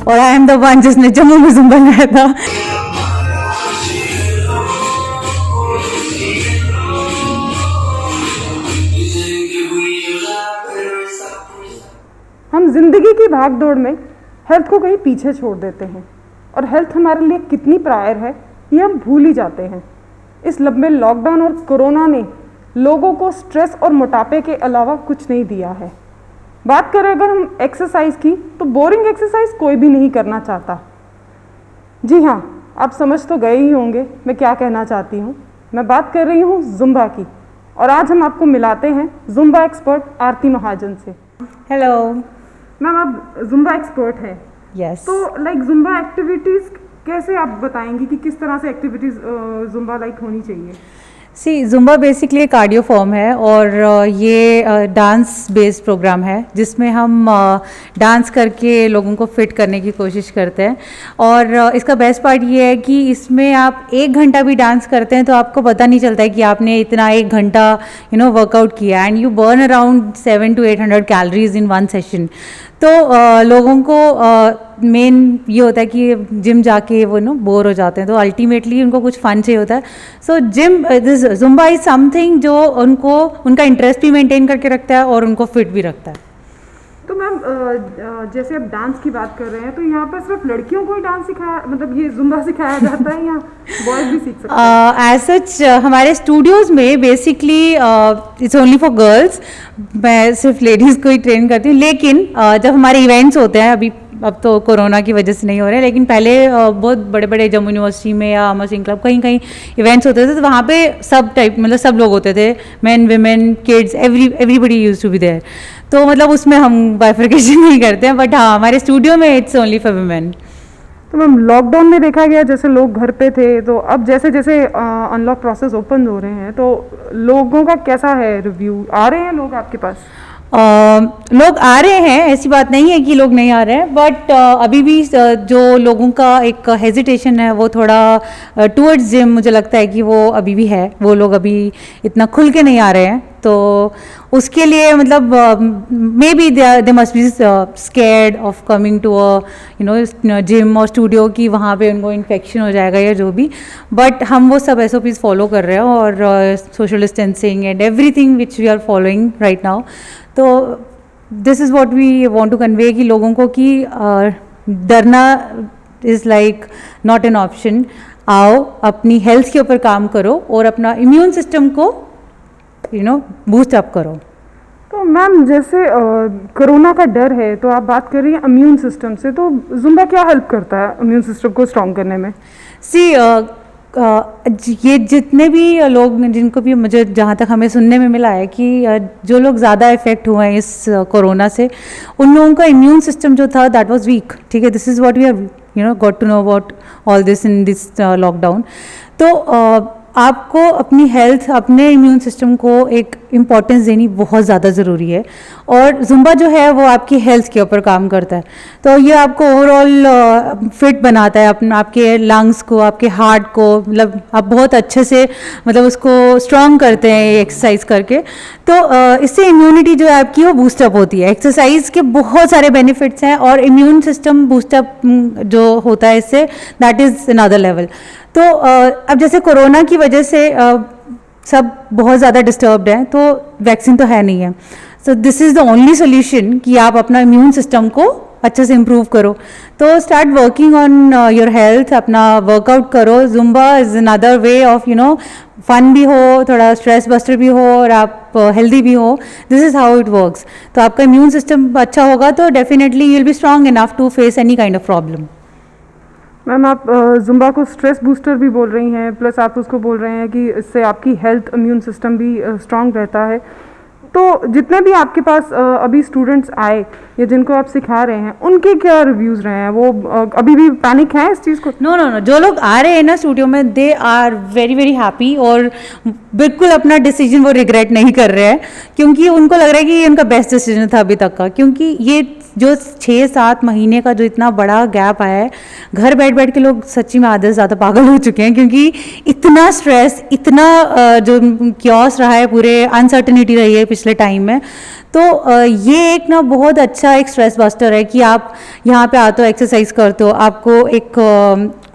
और I am the one जिसने जम्मू में जुम्बा लगाया था। हम जिंदगी की भाग दौड़ में हेल्थ को कहीं पीछे छोड़ देते हैं और हेल्थ हमारे लिए कितनी प्रायर है ये हम भूल ही जाते हैं। इस लंबे लॉकडाउन और कोरोना ने लोगों को स्ट्रेस और मोटापे के अलावा कुछ नहीं दिया है। बात करें अगर हम एक्सरसाइज की, तो बोरिंग एक्सरसाइज कोई भी नहीं करना चाहता। जी हाँ, आप समझ तो गए ही होंगे मैं क्या कहना चाहती हूँ। मैं बात कर रही हूँ जुम्बा की, और आज हम आपको मिलाते हैं जुम्बा एक्सपर्ट आरती महाजन से। हेलो मैम, आप जुम्बा एक्सपर्ट हैं। यस। तो लाइक जुम्बा एक्टिविटीज़ कैसे आप बताएंगी कि किस तरह से एक्टिविटीज़ जुम्बा लाइक होनी चाहिए? सी जुम्बा बेसिकली कार्डियो फॉर्म है और ये डांस बेस्ड प्रोग्राम है जिसमें हम डांस करके लोगों को फिट करने की कोशिश करते हैं। और इसका बेस्ट पार्ट ये है कि इसमें आप 1 घंटा भी डांस करते हैं तो आपको पता नहीं चलता है कि आपने इतना 1 घंटा वर्कआउट किया, and you burn around 700 to 800 calories in 1 session. तो लोगों को मेन ये होता है कि जिम जाके वो बोर हो जाते हैं, तो अल्टीमेटली उनको कुछ फन चाहिए होता है। So this Zumba is something जो उनको उनका इंटरेस्ट भी मेंटेन करके रखता है और उनको फिट भी रखता है। तो मैम, जैसे आप डांस की बात कर रहे हैं, तो यहाँ पर सिर्फ लड़कियों को ही डांस सिखाया, मतलब ये जुम्बा सिखाया जाता है या बॉयज भी सीख सकते हैं? एज सच हमारे स्टूडियोज़ में basically it's only for girls. मैं सिर्फ लेडीज़ को ही ट्रेन करती हूँ, लेकिन जब हमारे इवेंट्स होते हैं, अब तो कोरोना की वजह से नहीं हो रहे, लेकिन पहले बहुत बड़े बड़े जम्मू यूनिवर्सिटी में या अमर सिंह क्लब कहीं कहीं इवेंट्स होते थे, तो वहाँ पे सब टाइप मतलब सब लोग होते थे, men women kids everybody used to be there. तो मतलब उसमें हम बाइफर्केशन नहीं करते हैं, बट हाँ हमारे स्टूडियो में इट्स ओनली फॉर वुमेन। तो मैम, लॉकडाउन में देखा गया जैसे लोग घर पे थे, तो अब जैसे जैसे अनलॉक प्रोसेस ओपन हो रहे हैं, तो लोगों का कैसा है रिव्यू? आ रहे हैं लोग आपके पास? लोग आ रहे हैं, ऐसी बात नहीं है कि लोग नहीं आ रहे हैं, बट अभी भी जो लोगों का एक हेजिटेशन है वो थोड़ा टूवर्ड्स जिम, मुझे लगता है कि वो अभी भी है। वो लोग अभी इतना खुल के नहीं आ रहे हैं, तो उसके लिए मतलब maybe they must be scared of coming to gym और स्टूडियो की वहाँ पे उनको इन्फेक्शन हो जाएगा या जो भी। बट हम वो सब SOPs फॉलो कर रहे हैं और social distancing and everything which we are following right now. तो this is what we want to convey कि लोगों को कि डरना is like not an option. आओ, अपनी हेल्थ के ऊपर काम करो और अपना इम्यून सिस्टम को बूस्ट अप करो। तो मैम, जैसे कोरोना का डर है, तो आप बात कर रही हैं इम्यून सिस्टम से, तो जुम्बा क्या हेल्प करता है इम्यून सिस्टम को स्ट्रॉन्ग करने में? सी ये जितने भी लोग, जिनको भी मुझे जहाँ तक हमें सुनने में मिला है कि जो लोग ज़्यादा इफेक्ट हुए हैं इस कोरोना से, उन लोगों का इम्यून सिस्टम जो था दैट वाज वीक। ठीक है, this is what we have got to know about all this in this lockdown. तो आपको अपनी हेल्थ, अपने इम्यून सिस्टम को एक इम्पॉर्टेंस देनी बहुत ज़्यादा ज़रूरी है, और जुम्बा जो है वो आपकी हेल्थ के ऊपर काम करता है। तो ये आपको ओवरऑल फिट बनाता है, आपके लंग्स को, आपके हार्ट को, मतलब आप बहुत अच्छे से मतलब उसको स्ट्रॉन्ग करते हैं ये एक्सरसाइज करके। तो इससे इम्यूनिटी जो है आपकी वो बूस्टअप होती है। एक्सरसाइज के बहुत सारे बेनिफिट्स हैं, और इम्यून सिस्टम बूस्टअप जो होता है इससे, दैट इज़ अनदर लेवल। तो अब जैसे कोरोना की वजह से सब बहुत ज़्यादा डिस्टर्ब्ड हैं, तो वैक्सीन तो है नहीं है। So this is the only solution कि आप अपना इम्यून सिस्टम को अच्छे से इम्प्रूव करो। तो start working on your health, अपना वर्कआउट करो। Zumba is another way of fun भी हो, थोड़ा स्ट्रेस बस्टर भी हो, और आप हेल्दी भी हो। This is how it works. तो आपका इम्यून सिस्टम अच्छा होगा तो definitely you will be strong enough to face any kind of problem. Ma'am, आप जुम्बा को स्ट्रेस बूस्टर भी बोल रही हैं, प्लस आप उसको बोल रहे हैं कि इससे आपकी हेल्थ इम्यून सिस्टम भी स्ट्रांग रहता है। तो जितने भी आपके पास अभी स्टूडेंट्स आए या जिनको आप सिखा रहे हैं, उनके क्या रिव्यूज़ रहे हैं? वो अभी भी पैनिक है इस चीज़ को? नो नो नो, जो लोग आ रहे हैं ना स्टूडियो में, they are very very happy, और बिल्कुल अपना डिसीजन वो रिग्रेट नहीं कर रहे हैं, क्योंकि उनको लग रहा है कि ये उनका बेस्ट डिसीजन था अभी तक का। क्योंकि ये जो 6-7 महीने का जो इतना बड़ा गैप आया है, घर बैठ बैठ के लोग सच्ची में आधे से ज़्यादा पागल हो चुके हैं, क्योंकि इतना स्ट्रेस, इतना जो क्योस रहा है, पूरे अनसर्टनिटी रही है पिछले टाइम में। तो ये एक ना बहुत अच्छा एक स्ट्रेस बस्टर है कि आप यहाँ पे आते हो, एक्सरसाइज करते हो, आपको एक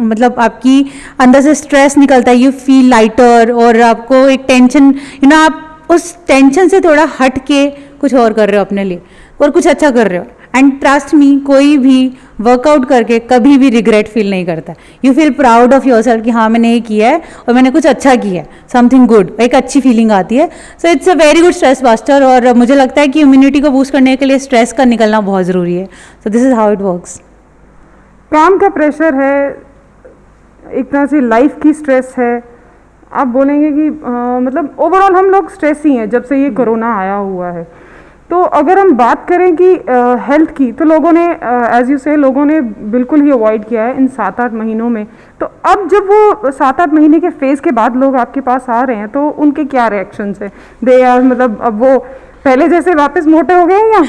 मतलब आपकी अंदर से स्ट्रेस निकलता है, यू फील लाइटर, और आपको एक टेंशन आप उस टेंशन से थोड़ा हट के कुछ और कर रहे हो अपने लिए, और कुछ अच्छा कर रहे हो। एंड ट्रस्ट मी, कोई भी वर्कआउट करके कभी भी रिग्रेट फील नहीं करता। You feel proud of your self कि हाँ मैंने ये किया है और मैंने कुछ अच्छा किया है, समथिंग गुड, एक अच्छी फीलिंग आती है। So it's a very good stress buster, और मुझे लगता है कि इम्यूनिटी को बूस्ट करने के लिए स्ट्रेस का निकलना बहुत ज़रूरी है। So this is how it works. काम का प्रेशर है, एक तरह से लाइफ की स्ट्रेस है। आप बोलेंगे कि मतलब ओवरऑल हम लोग स्ट्रेस ही हैं जब से ये कोरोना आया हुआ है। तो अगर हम बात करें कि हेल्थ की, तो लोगों ने एज यू से लोगों ने बिल्कुल ही अवॉइड किया है इन 7-8 महीनों में। तो अब जब वो 7-8 महीने के फेज़ के बाद लोग आपके पास आ रहे हैं, तो उनके क्या रिएक्शंस है? दे आर मतलब अब वो पहले जैसे वापस मोटे हो गए या?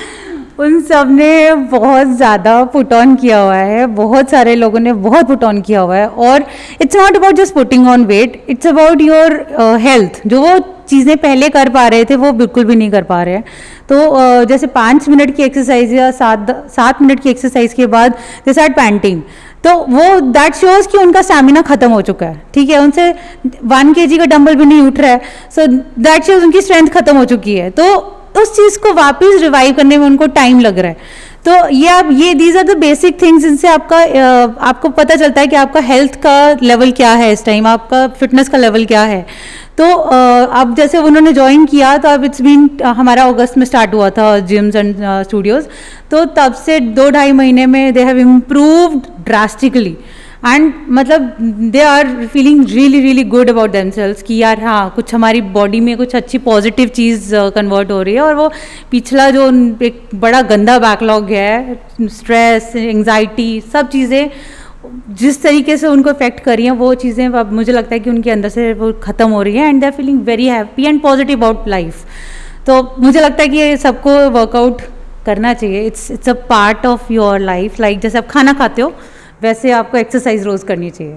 उन सब ने बहुत ज़्यादा पुट ऑन किया हुआ है, बहुत सारे लोगों ने बहुत पुट ऑन किया हुआ है। और it's not about just putting on weight, it's about your health. जो वो चीज़ें पहले कर पा रहे थे वो बिल्कुल भी नहीं कर पा रहे हैं। तो जैसे 5 मिनट की एक्सरसाइज या 7 मिनट की एक्सरसाइज के बाद दे स्टार्ट पैंटिंग, तो वो दैट शोज कि उनका स्टैमिना खत्म हो चुका है। ठीक है, उनसे 1 kg का डंबल भी नहीं उठ रहा है, सो दैट शोज उनकी स्ट्रेंथ खत्म हो चुकी है। तो उस चीज़ को वापस रिवाइव करने में उनको टाइम लग रहा है। तो ये these are the basic things जिनसे आपको पता चलता है कि आपका हेल्थ का लेवल क्या है इस टाइम, आपका फिटनेस का लेवल क्या है। तो अब जैसे उन्होंने ज्वाइन किया, तो अब इट्स बीन हमारा अगस्त में स्टार्ट हुआ था जिम्स एंड स्टूडियोज़, तो तब से 2-2.5 महीने में they have improved drastically. And मतलब they are feeling really really good about themselves कि यार हाँ, कुछ हमारी बॉडी में कुछ अच्छी पॉजिटिव चीज़ कन्वर्ट हो रही है। और वो पिछला जो एक बड़ा गंदा बैकलॉग है, स्ट्रेस, एंग्जाइटी, सब चीज़ें जिस तरीके से उनको इफेक्ट कर रही हैं, वो चीज़ें अब मुझे लगता है कि उनके अंदर से वो ख़त्म हो रही है, and they are feeling very happy and positive about life. तो मुझे लगता है कि ये सबको वर्कआउट करना चाहिए। It's a part of your life. Like जैसे आप खाना खाते हो, वैसे आपको एक्सरसाइज रोज़ करनी चाहिए।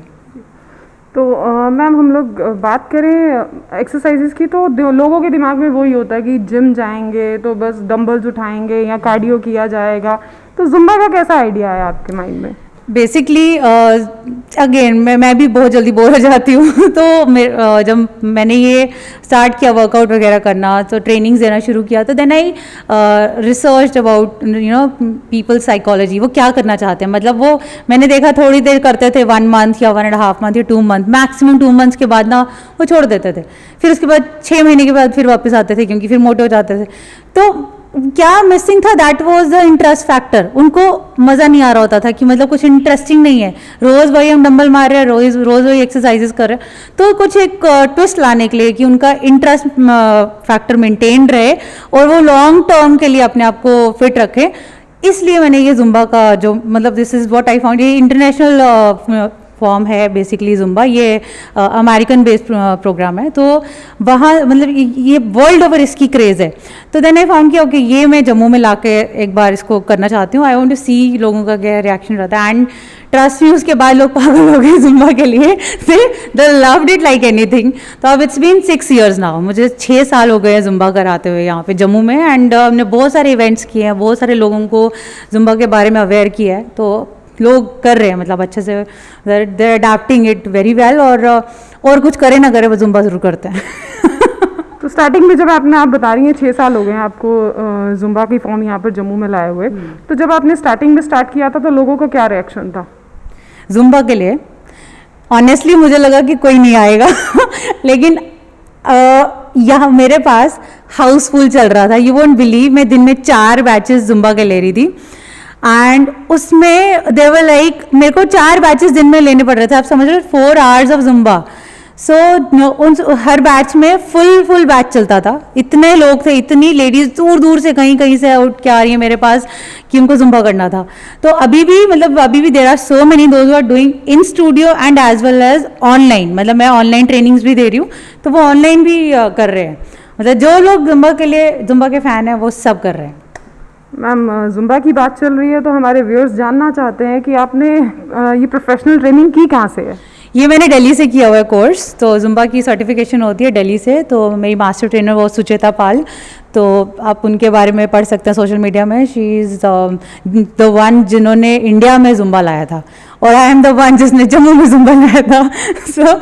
तो मैम हम लोग बात करें एक्सरसाइजेस की, तो लोगों के दिमाग में वही होता है कि जिम जाएंगे तो बस डंबल्स उठाएंगे या कार्डियो किया जाएगा। तो जुम्बा का कैसा आइडिया है आपके माइंड में? बेसिकली अगेन मैं भी बहुत जल्दी बोर हो जाती हूँ। तो जब मैंने ये स्टार्ट किया वर्कआउट वगैरह करना, तो ट्रेनिंग्स देना शुरू किया, तो then I research about people psychology, वो क्या करना चाहते हैं। मतलब वो मैंने देखा थोड़ी देर करते थे, 1 month या 1.5 month या 2 month, मैक्सिमम 2 months के बाद ना वो छोड़ देते थे। फिर उसके बाद 6 महीने के बाद फिर वापस आते थे, क्योंकि फिर मोटे हो जाते थे। तो क्या मिसिंग था, that was the interest factor. उनको मज़ा नहीं आ रहा होता था कि मतलब कुछ इंटरेस्टिंग नहीं है, रोज़ वही हम डंबल मार रहे हैं, रोज़ वही एक्सरसाइजेस कर रहे हैं। तो कुछ एक ट्विस्ट लाने के लिए कि उनका इंटरेस्ट फैक्टर मेंटेन रहे और वो लॉन्ग टर्म के लिए अपने आप को फिट रखें, इसलिए मैंने ये जुम्बा का जो मतलब this is what I found, ये इंटरनेशनल फॉर्म है बेसिकली जुम्बा। ये अमेरिकन बेस्ड प्रोग्राम है, तो वहाँ मतलब ये वर्ल्ड ओवर इसकी क्रेज़ है। तो देन आई फाउंड कि ओके, ये मैं जम्मू में लाके एक बार इसको करना चाहती हूँ। आई वांट टू सी लोगों का क्या रिएक्शन रहता है। एंड ट्रस्ट मी, उसके बाद लोग पागल हो गए जुम्बा के लिए। They loved it like anything. तो अब इट्स बीन 6 years नाउ, मुझे 6 साल हो गए हैं जुम्बा कराते हुए यहाँ पे जम्मू में। एंड हमने बहुत सारे इवेंट्स किए हैं, बहुत सारे लोगों को जुम्बा के बारे में अवेयर किया है। तो लोग कर रहे हैं, मतलब अच्छे से दे अडैप्टिंग इट वेरी वेल। और कुछ करे ना करे, वो जुम्बा ज़रूर करते हैं। तो स्टार्टिंग में जब आप बता रही हैं 6 साल हो गए हैं आपको जुम्बा की फॉर्म यहाँ पर जम्मू में लाए हुए, तो जब आपने स्टार्टिंग में स्टार्ट किया था तो लोगों का क्या रिएक्शन था जुम्बा के लिए? ऑनेस्टली मुझे लगा कि कोई नहीं आएगा। लेकिन यहाँ मेरे पास हाउसफुल चल रहा था। यू वोंट बिलीव, मैं दिन में 4 बैचेस जुम्बा के ले रही थी। एंड उसमें दे वर लाइक, मेरे को 4 बैचेस दिन में लेने पड़ रहे थे। आप समझ रहे हो, 4 hours ऑफ जुम्बा। सो उन हर बैच में फुल बैच चलता था। इतने लोग थे, इतनी लेडीज दूर दूर से कहीं कहीं से उठ के आ रही है मेरे पास कि उनको जुम्बा करना था। तो अभी भी there are so many those who are doing in studio and as well as online. मतलब मैं ऑनलाइन ट्रेनिंग्स भी दे रही हूँ, तो वो ऑनलाइन भी कर रहे हैं। मतलब जो लोग जुम्बा के फ़ैन हैं वो सब कर रहे हैं। मैम, जुम्बा की बात चल रही है तो हमारे व्यूअर्स जानना चाहते हैं कि आपने ये प्रोफेशनल ट्रेनिंग की कहाँ से है? ये मैंने दिल्ली से किया हुआ है कोर्स, तो जुम्बा की सर्टिफिकेशन होती है दिल्ली से, तो मेरी मास्टर ट्रेनर वो सुचेता पाल, तो आप उनके बारे में पढ़ सकते हैं सोशल मीडिया में। शी इज़ द वन जिन्होंने इंडिया में जुम्बा लाया था, और आई एम द वन जिसने जम्मू में जुम्बा लाया था। So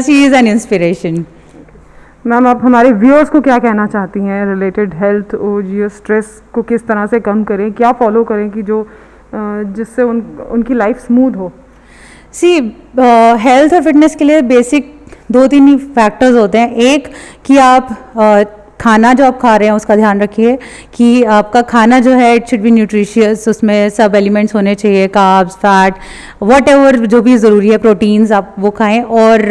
she is an inspiration. Ma'am, आप हमारे व्यूअर्स को क्या कहना चाहती हैं रिलेटेड हेल्थ और ये स्ट्रेस को किस तरह से कम करें, क्या फॉलो करें कि जो जिससे उनकी लाइफ स्मूथ हो? सी हेल्थ और फिटनेस के लिए बेसिक 2-3 ही फैक्टर्स होते हैं। एक कि आप खाना जो आप खा रहे हैं उसका ध्यान रखिए कि आपका खाना जो है इट शुड बी न्यूट्रिशियस, उसमें सब एलिमेंट्स होने चाहिए, कार्ब्स, फैट, व्हाटएवर जो भी ज़रूरी है, प्रोटीन्स आप वो खाएं, और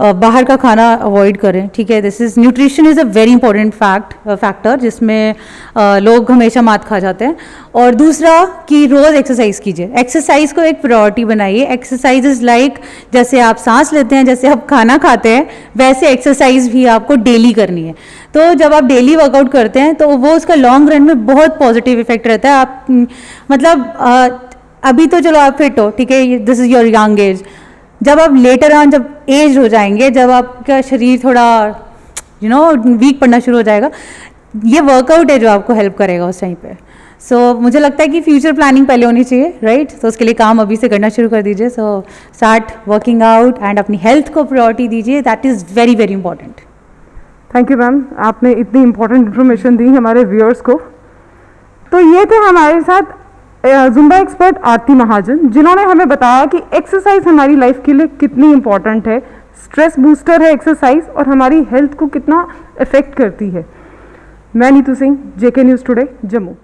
बाहर का खाना अवॉइड करें, ठीक है। This is nutrition is a very important factor जिसमें लोग हमेशा मात खा जाते हैं। और दूसरा कि रोज़ एक्सरसाइज कीजिए, एक्सरसाइज को एक प्रायोरिटी बनाइए। एक्सरसाइज इज़ लाइक जैसे आप सांस लेते हैं, जैसे आप खाना खाते हैं, वैसे एक्सरसाइज भी आपको डेली करनी है। तो जब आप डेली वर्कआउट करते हैं तो वो उसका लॉन्ग रन में बहुत पॉजिटिव इफेक्ट रहता है। आप मतलब अभी तो चलो आप फिट हो, ठीक है, this is your young age. जब आप लेटर ऑन जब एज हो जाएंगे, जब आपका शरीर थोड़ा वीक पड़ना शुरू हो जाएगा, ये वर्कआउट है जो आपको हेल्प करेगा उस टाइम पे। सो मुझे लगता है कि फ्यूचर प्लानिंग पहले होनी चाहिए, राइट? तो उसके लिए काम अभी से करना शुरू कर दीजिए। So start working out and अपनी हेल्थ को प्रायोरिटी दीजिए, that is very very important. Thank you ma'am, आपने इतनी इम्पोर्टेंट इन्फॉर्मेशन दी हमारे व्यूअर्स को। तो ये थे हमारे साथ जुम्बा एक्सपर्ट आरती महाजन, जिन्होंने हमें बताया कि एक्सरसाइज हमारी लाइफ के लिए कितनी इम्पॉर्टेंट है, स्ट्रेस बूस्टर है एक्सरसाइज, और हमारी हेल्थ को कितना इफेक्ट करती है। मैं Neetu Singh, JK news today, Jammu.